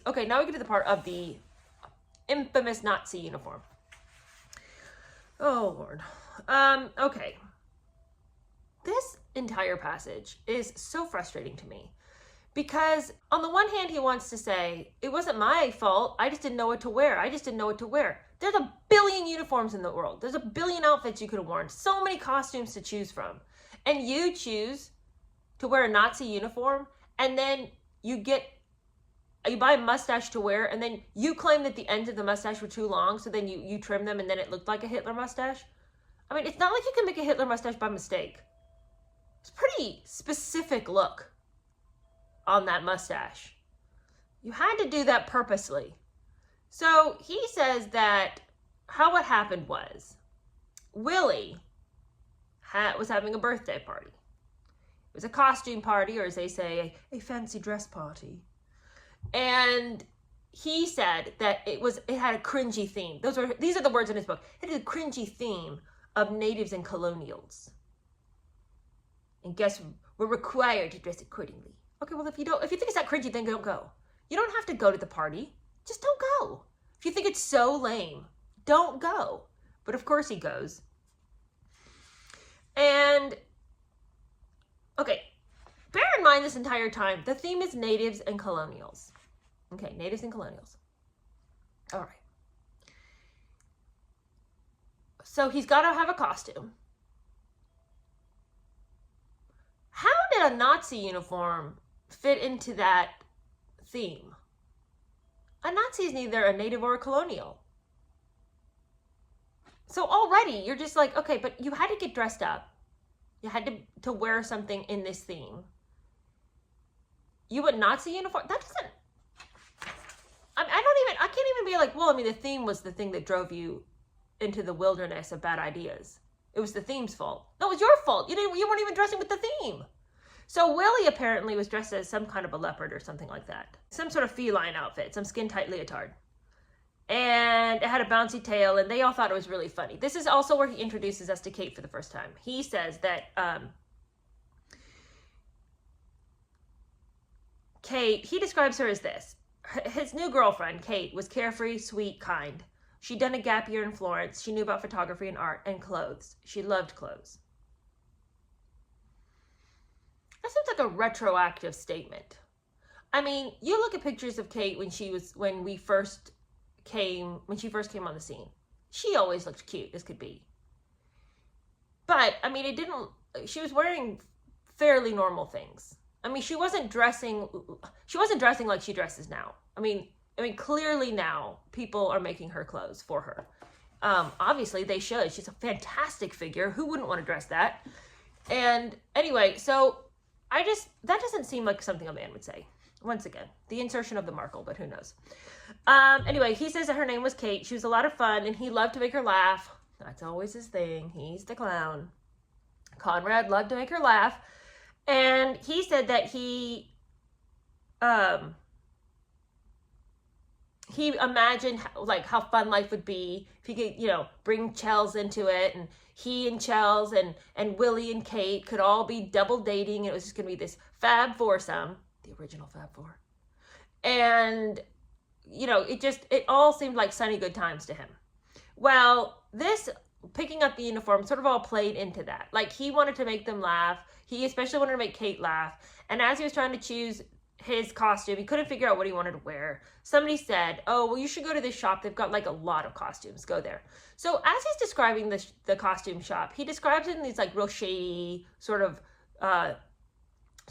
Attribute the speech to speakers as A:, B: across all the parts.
A: okay, now we get to the part of the infamous Nazi uniform. Oh, Lord. Okay. This entire passage is so frustrating to me because on the one hand, he wants to say, it wasn't my fault. I just didn't know what to wear. There's a billion uniforms in the world. There's a billion outfits you could have worn. So many costumes to choose from. And you choose to wear a Nazi uniform, and then you buy a mustache to wear, and then you claim that the ends of the mustache were too long, so then you trim them and then it looked like a Hitler mustache. I mean, it's not like you can make a Hitler mustache by mistake. It's a pretty specific look on that mustache. You had to do that purposely. So he says that how what happened was Willie was having a birthday party. It was a costume party, or as they say, a fancy dress party. And he said that it had a cringy theme. These are the words in his book. It had a cringy theme of natives and colonials. And guess we're required to dress accordingly. Okay, well, if you think it's that cringy, then don't go. You don't have to go to the party. Just don't go. If you think it's so lame, don't go. But of course he goes. And okay, bear in mind this entire time, the theme is natives and colonials. Okay, natives and colonials. All right. So he's got to have a costume. How did a Nazi uniform fit into that theme? A Nazi is neither a native or a colonial. So already you're just like, okay, but you had to get dressed up. You had to wear something in this theme. You a Nazi uniform? That doesn't, I can't even be like, well, I mean, the theme was the thing that drove you into the wilderness of bad ideas. It was the theme's fault. No, it was your fault. You weren't even dressing with the theme. So Willie apparently was dressed as some kind of a leopard or something like that. Some sort of feline outfit, some skin-tight leotard. And it had a bouncy tail, and they all thought it was really funny. This is also where he introduces us to Kate for the first time. He says that Kate, he describes her as this. His new girlfriend, Kate, was carefree, sweet, kind. She'd done a gap year in Florence. She knew about photography and art and clothes. She loved clothes. That seems like a retroactive statement. I mean, you look at pictures of Kate when she first came on the scene. She always looked cute as could be. But I mean, she was wearing fairly normal things. I mean, she wasn't dressing like she dresses now. I mean, clearly now people are making her clothes for her. Obviously they should. She's a fantastic figure. Who wouldn't want to dress that? And anyway, so that doesn't seem like something a man would say. Once again, the insertion of the Markle, but who knows? Anyway, he says that her name was Kate. She was a lot of fun, and he loved to make her laugh. That's always his thing. He's the clown. Conrad loved to make her laugh. And he said that he imagined how fun life would be if he could, bring Chels into it, and he and Chels and Willie and Kate could all be double dating. It was just going to be this Fab Foursome, the original Fab Four. And, it all seemed like sunny good times to him. Well, this picking up the uniform sort of all played into that. Like, he wanted to make them laugh. He especially wanted to make Kate laugh. And as he was trying to choose his costume, he couldn't figure out what he wanted to wear. Somebody said, oh, well, you should go to this shop. They've got a lot of costumes. Go there. So as he's describing the costume shop, he describes it in these real shady sort of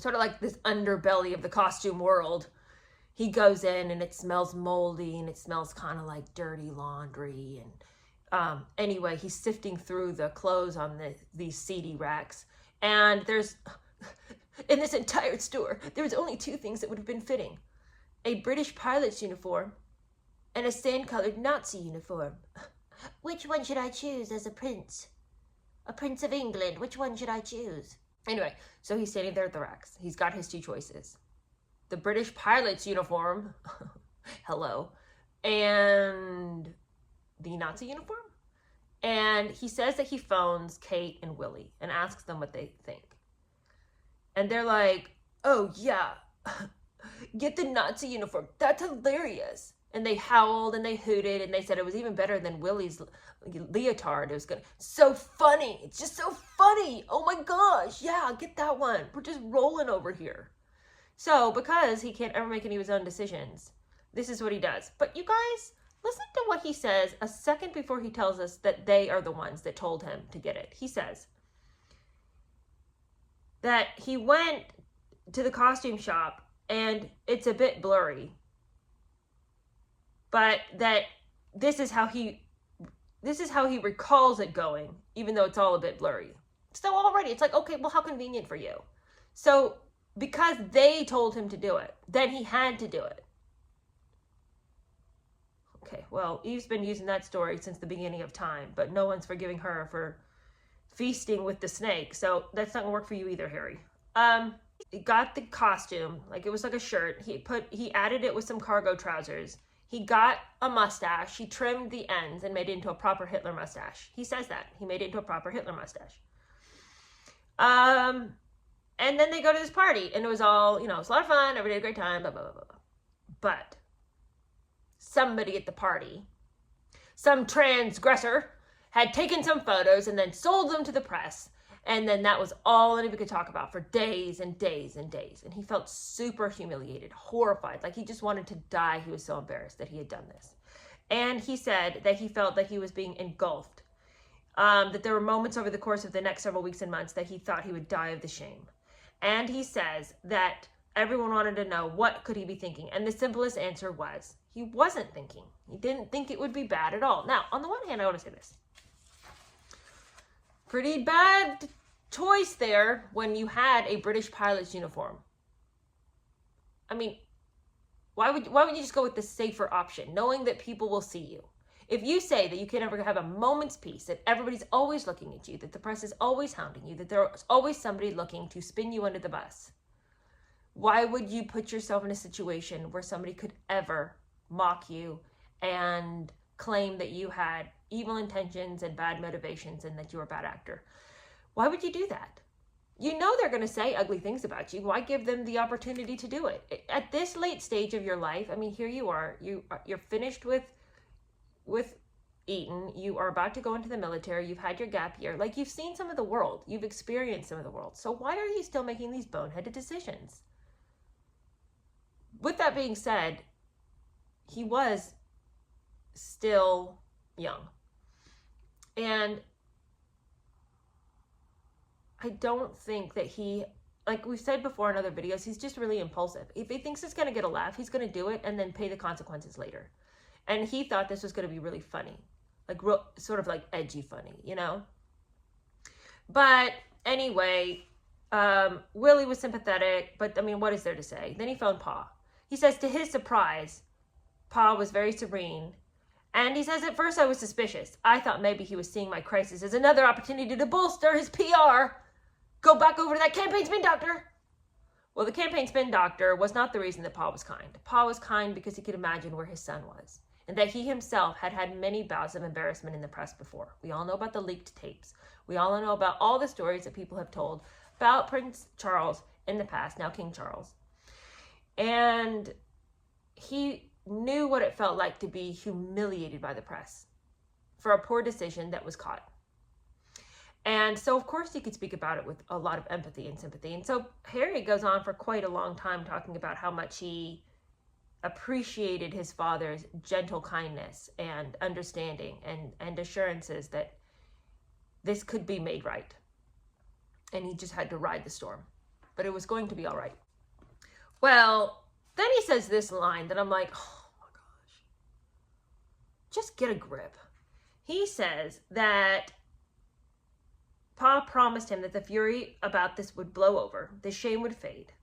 A: like this underbelly of the costume world. He goes in and it smells moldy and it smells kind of like dirty laundry. And anyway, he's sifting through the clothes on these seedy racks. And in this entire store, there was only two things that would have been fitting. A British pilot's uniform and a sand-colored Nazi uniform. Which one should I choose as a prince? A prince of England. Which one should I choose? Anyway, so he's standing there at the racks. He's got his two choices. The British pilot's uniform, hello, and the Nazi uniform. And he says that he phones Kate and Willie and asks them what they think. And they're like, oh, yeah, Get the Nazi uniform. That's hilarious. And they howled and they hooted and they said it was even better than Willie's leotard. It was so funny. It's just so funny. Oh my gosh. Yeah, get that one. We're just rolling over here. So because he can't ever make any of his own decisions, this is what he does. But you guys, listen to what he says a second before he tells us that they are the ones that told him to get it. He says that he went to the costume shop and it's a bit blurry, but that this is how he recalls it going, even though it's all a bit blurry. So already it's like, okay, well, how convenient for you. So because they told him to do it, then he had to do it. Okay, well, Eve's been using that story since the beginning of time, but no one's forgiving her for feasting with the snake. So that's not gonna work for you either, Harry. He got the costume, like it was like a shirt. He added it with some cargo trousers. He got a mustache. He trimmed the ends and made it into a proper Hitler mustache. He says that. He made it into a proper Hitler mustache. And then they go to this party and it was all, it was a lot of fun. Everybody had a great time, blah, blah, blah, blah, blah. But somebody at the party, some transgressor, had taken some photos and then sold them to the press. And then that was all anybody could talk about for days and days and days. And he felt super humiliated, horrified, like he just wanted to die. He was so embarrassed that he had done this. And he said that he felt that he was being engulfed, that there were moments over the course of the next several weeks and months that he thought he would die of the shame. And he says that everyone wanted to know what could he be thinking. And the simplest answer was he wasn't thinking. He didn't think it would be bad at all. Now, on the one hand, I want to say this. Pretty bad choice there when you had a British pilot's uniform. I mean, why would you just go with the safer option, knowing that people will see you? If you say that you can never have a moment's peace, that everybody's always looking at you, that the press is always hounding you, that there's always somebody looking to spin you under the bus, why would you put yourself in a situation where somebody could ever mock you and claim that you had evil intentions and bad motivations and that you were a bad actor? Why would you do that? You know they're going to say ugly things about you. Why give them the opportunity to do it? At this late stage of your life, I mean, here you are. You're finished with Eton. You are about to go into the military. You've had your gap year. Like, you've seen some of the world. You've experienced some of the world. So why are you still making these boneheaded decisions? With that being said, he was still young. And I don't think that he, like we've said before in other videos, he's just really impulsive. If he thinks it's going to get a laugh, he's going to do it and then pay the consequences later. And he thought this was going to be really funny, like real, sort of like edgy funny, But anyway, Willie was sympathetic, but I mean, what is there to say? Then he phoned Pa. He says to his surprise, Pa was very serene. And he says, at first I was suspicious. I thought maybe he was seeing my crisis as another opportunity to bolster his PR. Go back over to that campaign spin doctor. Well, the campaign spin doctor was not the reason that Pa was kind. Pa was kind because he could imagine where his son was, and that he himself had had many bouts of embarrassment in the press before. We all know about the leaked tapes. We all know about all the stories that people have told about Prince Charles in the past, now King Charles. And he knew what it felt like to be humiliated by the press for a poor decision that was caught. And so, of course, he could speak about it with a lot of empathy and sympathy. And so Harry goes on for quite a long time talking about how much he appreciated his father's gentle kindness and understanding and assurances that this could be made right. And he just had to ride the storm. But it was going to be all right. Well, then he says this line that I'm like, oh my gosh, just get a grip. He says that Pa promised him that the fury about this would blow over, the shame would fade.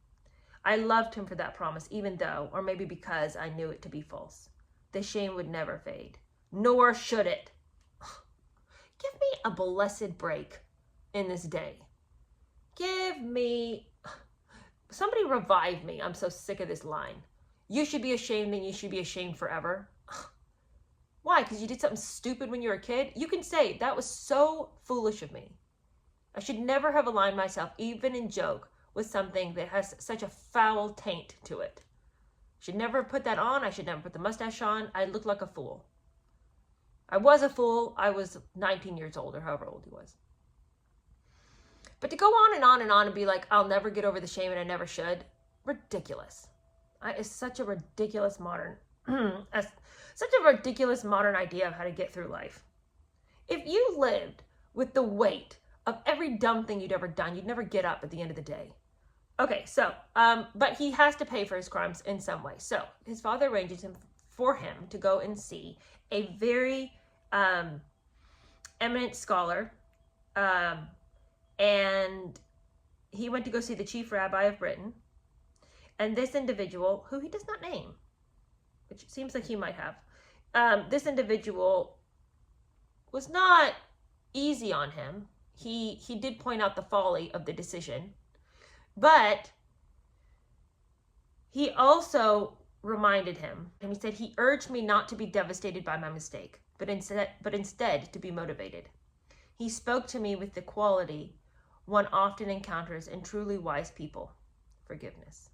A: I loved him for that promise, even though, or maybe because I knew it to be false. The shame would never fade, nor should it. Give me a blessed break in this day. Give me, somebody revive me. I'm so sick of this line. You should be ashamed and you should be ashamed forever. Why? Because you did something stupid when you were a kid? You can say, that was so foolish of me. I should never have aligned myself, even in joke, with something that has such a foul taint to it. Should never have put that on. I should never put the mustache on. I looked like a fool. I was a fool. I was 19 years old, or however old he was. But to go on and on and on and be like, I'll never get over the shame and I never should, ridiculous. It's such a ridiculous modern idea of how to get through life. If you lived with the weight of every dumb thing you'd ever done, you'd never get up at the end of the day. Okay, so, but he has to pay for his crimes in some way. So his father arranges for him to go and see a very eminent scholar, and he went to go see the chief rabbi of Britain. And this individual, who he does not name, which it seems like he might have, this individual was not easy on him. He did point out the folly of the decision, but he also reminded him, and he said, he urged me not to be devastated by my mistake, but instead to be motivated. He spoke to me with the quality one often encounters in truly wise people, forgiveness.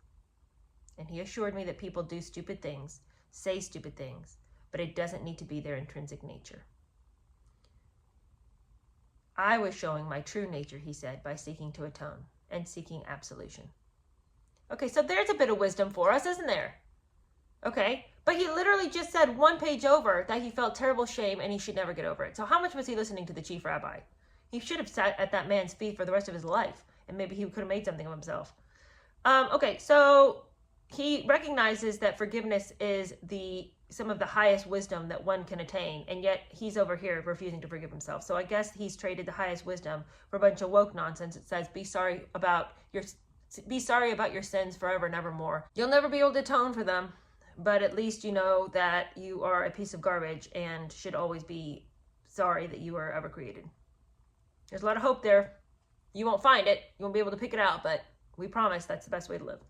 A: And he assured me that people do stupid things, say stupid things, but it doesn't need to be their intrinsic nature. I was showing my true nature, he said, by seeking to atone and seeking absolution. Okay, so there's a bit of wisdom for us, isn't there? Okay, but he literally just said one page over that he felt terrible shame and he should never get over it. So how much was he listening to the chief rabbi? He should have sat at that man's feet for the rest of his life, and maybe he could have made something of himself. Okay, so he recognizes that forgiveness is some of the highest wisdom that one can attain, and yet he's over here refusing to forgive himself. So I guess he's traded the highest wisdom for a bunch of woke nonsense. It says, be sorry about your sins forever and evermore. You'll never be able to atone for them, but at least you know that you are a piece of garbage and should always be sorry that you were ever created. There's a lot of hope there. You won't find it. You won't be able to pick it out, but we promise that's the best way to live.